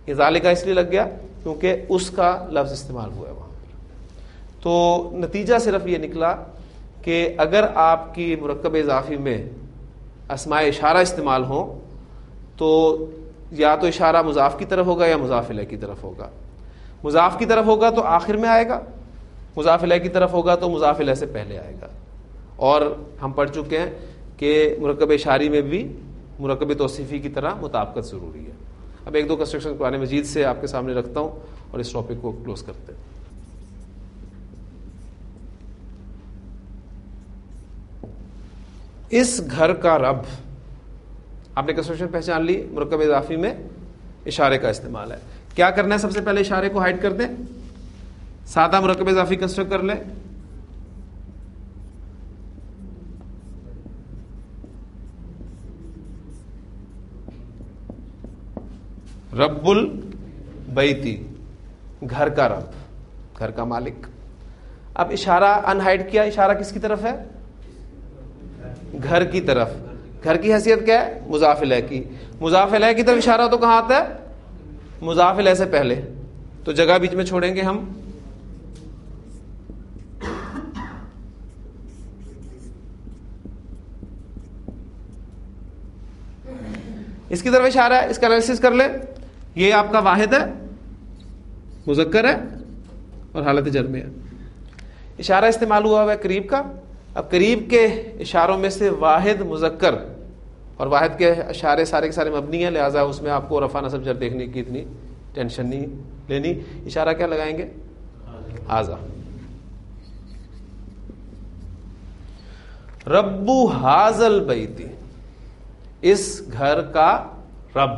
یہ ذالکہ اس لیے لگ گیا کیونکہ اس کا لفظ استعمال ہوا ہے وہاں پر. تو نتیجہ صرف یہ نکلا کہ اگر آپ کی مرکب اضافی میں اسماء اشارہ استعمال ہوں تو یا تو اشارہ مضاف کی طرف ہوگا یا مضاف الیہ کی طرف ہوگا. مضاف کی طرف ہوگا تو آخر میں آئے گا, مضاف الیہ کی طرف ہوگا تو مضاف الیہ سے پہلے آئے گا. اور ہم پڑھ چکے ہیں کہ مرکب اشاری میں بھی مرکب توصیفی کی طرح مطابقت ضروری ہے. اب ایک دو کنسٹرکشن قرآن مجید سے آپ کے سامنے رکھتا ہوں اور اس ٹاپک کو کلوز کرتے ہیں. اس گھر کا رب, آپ نے کنسٹرکشن پہچان لی, مرکب اضافی میں اشارے کا استعمال ہے. کیا کرنا ہے؟ سب سے پہلے اشارے کو ہائڈ کر دیں, سادہ مرکب اضافی کنسٹرکٹ کر لیں. رب البیتی, گھر کا رب, گھر کا مالک. اب اشارہ ان ہائڈ کیا, اشارہ کس کی طرف ہے؟ گھر کی طرف. گھر کی حیثیت کیا ہے؟ مضاف الیہ کی. مضاف الیہ کی طرف اشارہ تو کہاں آتا ہے؟ مضاف الیہ سے پہلے. تو جگہ بیچ میں چھوڑیں گے ہم. اس کی طرف اشارہ ہے, اس کا انالیسس کر لیں. یہ آپ کا واحد ہے, مذکر ہے اور حالت جر میں ہے. اشارہ استعمال ہوا ہے قریب کا. اب قریب کے اشاروں میں سے واحد مذکر, اور واحد کے اشارے سارے کے سارے مبنی ہیں, لہٰذا اس میں آپ کو رفع نصب جر دیکھنے کی اتنی ٹینشن نہیں لینی. اشارہ کیا لگائیں گے؟ ھذا. رب ھذا البیت, اس گھر کا رب.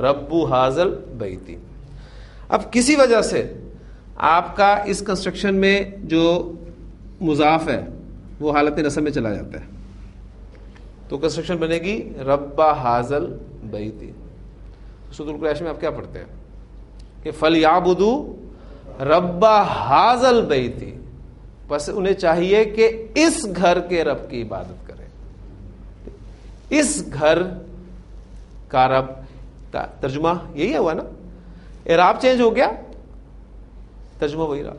رب ھذا البیت. اب کسی وجہ سے آپ کا اس کنسٹرکشن میں جو مضاف ہے وہ حالت نصب میں چلا جاتا ہے, تو کنسٹرکشن بنے گی رب ھذا البیت. سورۃ القریش میں آپ کیا پڑھتے ہیں کہ فَلْيَعْبُدُوا رَبَّ ھذا البیت, بس انہیں چاہیے کہ اس گھر کے رب کی عبادت کریں. اس گھر کا رب, ترجمہ یہی ہوا نا, اعراب چینج ہو گیا, ترجمہ وہی رہا.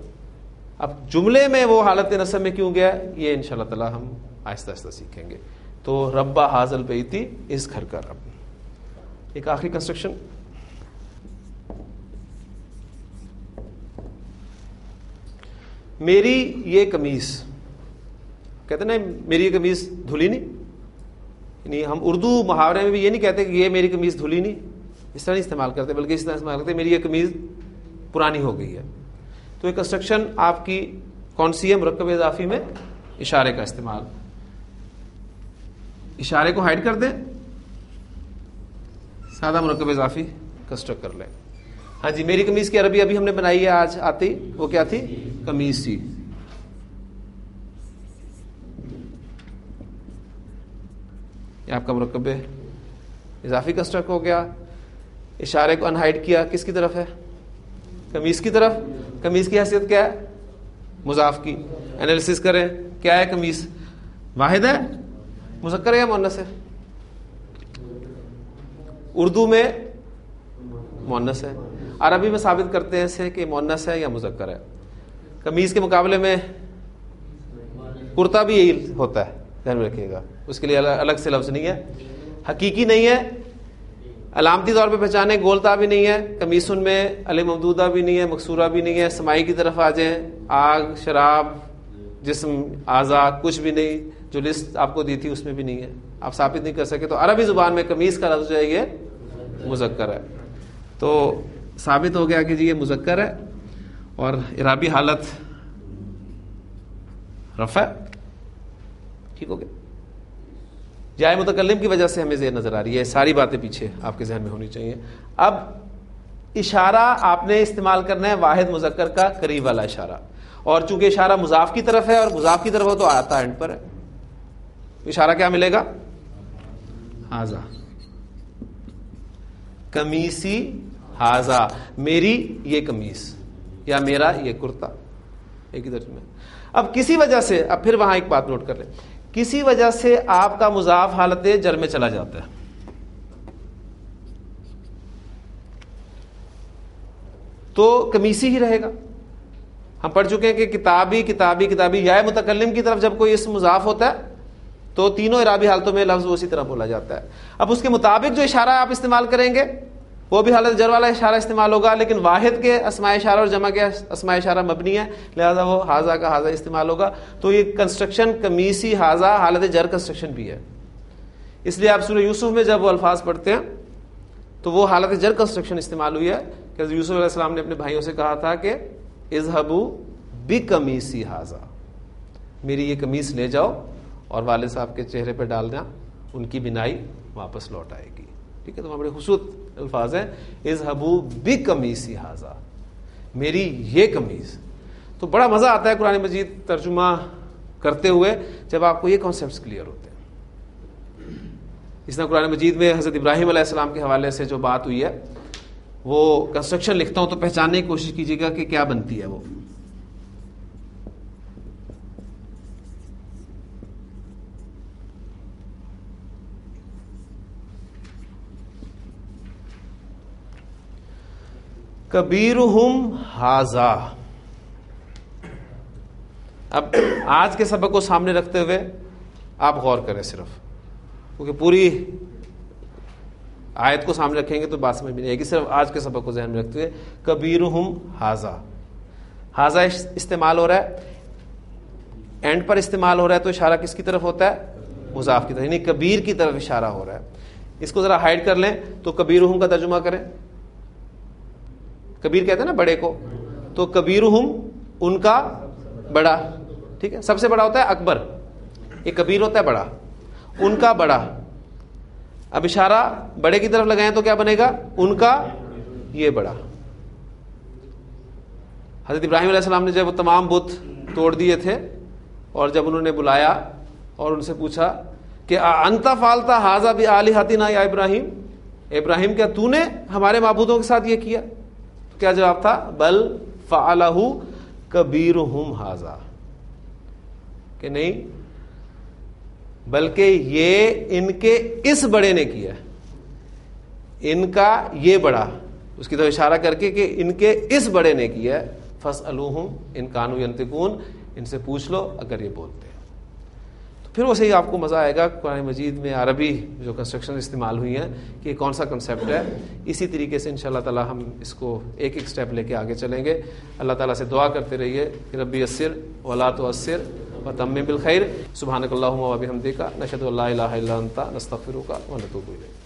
اب جملے میں وہ حالت نصب میں کیوں گیا, یہ انشاءاللہ تعالی ہم آہستہ آہستہ سیکھیں گے. تو رب ھذا البیت, اس گھر کا رب. ایک آخری کنسٹرکشن, میری یہ قمیص, کہتے نا میری یہ قمیص دھلی نہیں, یعنی ہم اردو محاورے میں بھی یہ نہیں کہتے کہ یہ میری قمیص دھلی نہیں, اس طرح نہیں استعمال کرتے, بلکہ اس طرح استعمال کرتے میری یہ قمیص پرانی ہو گئی ہے. تو یہ کنسٹرکشن آپ کی کون سی ہے؟ مرکب اضافی میں اشارے کا استعمال. اشارے کو ہائڈ کر دیں, سادہ مرکب اضافی کنسٹرکٹ کر لیں. ہاں جی, میری قمیص کی عربی ابھی ہم نے بنائی ہے آج آتی, وہ کیا تھی؟ قمیص تھی. یہ آپ کا مرکب اضافی کنسٹرکٹ ہو گیا. اشارے کو انہائڈ کیا, کس کی طرف ہے؟ قمیص کی طرف. قمیص کی حیثیت کیا ہے؟ مضاف کی. انالیسس کریں, کیا ہے قمیص؟ واحد ہے, مذکر ہے یا مؤنث ہے؟ اردو میں مؤنث ہے, عربی میں ثابت کرتے ہیں اسے کہ مؤنث ہے یا مذکر ہے. قمیص کے مقابلے میں کرتا بھی یہی ہوتا ہے, دھیان میں رکھیے گا, اس کے لیے الگ سے لفظ نہیں ہے, حقیقی نہیں ہے, علامتی طور پہ پہچانے, گولتا بھی نہیں ہے. قمیص ان میں الف ممدودہ بھی نہیں ہے, مکسورہ بھی نہیں ہے. سمائی کی طرف آ جائیں, آگ, شراب, جسم, اعضاء, کچھ بھی نہیں. جو لسٹ آپ کو دی تھی اس میں بھی نہیں ہے, آپ ثابت نہیں کر سکے. تو عربی زبان میں قمیص کا لفظ جو ہے یہ مذکر ہے, تو ثابت ہو گیا کہ جی یہ مذکر ہے, اور اعرابی حالت رفع. ٹھیک ہو گیا. جائے متکلم کی وجہ سے ہمیں ذہن نظر آ رہی ہے, ساری باتیں پیچھے آپ کے ذہن میں ہونی چاہیے. اب اشارہ آپ نے استعمال کرنا ہے واحد مذکر کا قریب والا اشارہ, اور چونکہ اشارہ مضاف کی طرف ہے اور مضاف کی طرف ہو تو آتا اینڈ پر ہے. اشارہ کیا ملے گا؟ ھذا قمیصی ھذا, میری یہ قمیص یا میرا یہ کرتا, ایک ہی درجے میں. اب کسی وجہ سے, اب پھر وہاں ایک بات نوٹ کر لیں, کسی وجہ سے آپ کا مضاف حالت جر میں چلا جاتا ہے. تو کمیسی ہی رہے گا. ہم پڑھ چکے ہیں کہ کتابی کتابی کتابی یا متکلم کی طرف جب کوئی اسم مضاف ہوتا ہے تو تینوں اعرابی حالتوں میں لفظ اسی طرح بولا جاتا ہے. اب اس کے مطابق جو اشارہ آپ استعمال کریں گے وہ بھی حالت جر والا اشارہ استعمال ہوگا, لیکن واحد کے اسماء اشارہ اور جمع کے اسماء اشارہ مبنی ہے, لہذا وہ حاذا کا حاذا استعمال ہوگا. تو یہ کنسٹرکشن قمیصی حاذا حالت جر کنسٹرکشن بھی ہے. اس لیے آپ سورہ یوسف میں جب وہ الفاظ پڑھتے ہیں تو وہ حالت جر کنسٹرکشن استعمال ہوئی ہے کہ یوسف علیہ السلام نے اپنے بھائیوں سے کہا تھا کہ اذهبوا بقمیصی حاذا, میری یہ قمیص لے جاؤ اور والد صاحب کے چہرے پہ ڈالنا, ان کی بینائی واپس لوٹ آئے گی. ٹھیک ہے, تو بڑے خصوص الفاظ ہیں اذهبوا بقمیصی حاذا, میری یہ قمیص. تو بڑا مزہ آتا ہے قرآن مجید ترجمہ کرتے ہوئے جب آپ کو یہ کانسیپٹس کلیئر ہوتے ہیں. اس طرح قرآن مجید میں حضرت ابراہیم علیہ السلام کے حوالے سے جو بات ہوئی ہے وہ کنسٹرکشن لکھتا ہوں تو پہچاننے کی کوشش کیجیے گا کہ کیا بنتی ہے وہ. کبیرہم ھذا. اب آج کے سبق کو سامنے رکھتے ہوئے آپ غور کریں صرف, کیونکہ پوری آیت کو سامنے رکھیں گے تو بات سمجھ میں نہیں آئے گی. صرف آج کے سبق کو ذہن میں رکھتے ہوئے کبیرہم ھذا, ھذا استعمال ہو رہا ہے, اینڈ پر استعمال ہو رہا ہے, تو اشارہ کس کی طرف ہوتا ہے؟ مضاف کی طرف, یعنی کبیر کی طرف اشارہ ہو رہا ہے. اس کو ذرا ہائڈ کر لیں تو کبیرہم کا ترجمہ کریں. کبیر کہتے ہیں نا بڑے کو, تو کبیرہم ان کا بڑا. ٹھیک ہے, سب سے بڑا ہوتا ہے اکبر, یہ کبیر ہوتا ہے بڑا, ان کا بڑا. اب اشارہ بڑے کی طرف لگائیں تو کیا بنے گا؟ ان کا یہ بڑا. حضرت ابراہیم علیہ السلام نے جب وہ تمام بت توڑ دیے تھے اور جب انہوں نے بلایا اور ان سے پوچھا کہ انت فعلت ھذا بآلہتنا یا ابراہیم, ابراہیم کیا تو نے ہمارے معبودوں کے ساتھ یہ کیا؟ کیا جواب تھا؟ بل فعلہ کبیرہم ھذا, کہ نہیں بلکہ یہ ان کے اس بڑے نے کیا, ان کا یہ بڑا, اس کی طرف اشارہ کر کے کہ ان کے اس بڑے نے کیا. فاسألوہم ان کانوا ینطقون, ان سے پوچھ لو اگر یہ بولتے ہیں. تو پھر ویسے ہی آپ کو مزہ آئے گا قرآن مجید میں عربی جو کنسٹرکشن استعمال ہوئی ہیں کہ کون سا کنسیپٹ ہے. اسی طریقے سے انشاءاللہ تعالی ہم اس کو ایک ایک سٹیپ لے کے آگے چلیں گے. اللہ تعالیٰ سے دعا کرتے رہیے کہ ربی یسر ولا تعسر وتمم بالخیر. سبحانک اللہم و بحمدک نشہد ان لا الہ الا انت نستغفرک ونتوب الیک.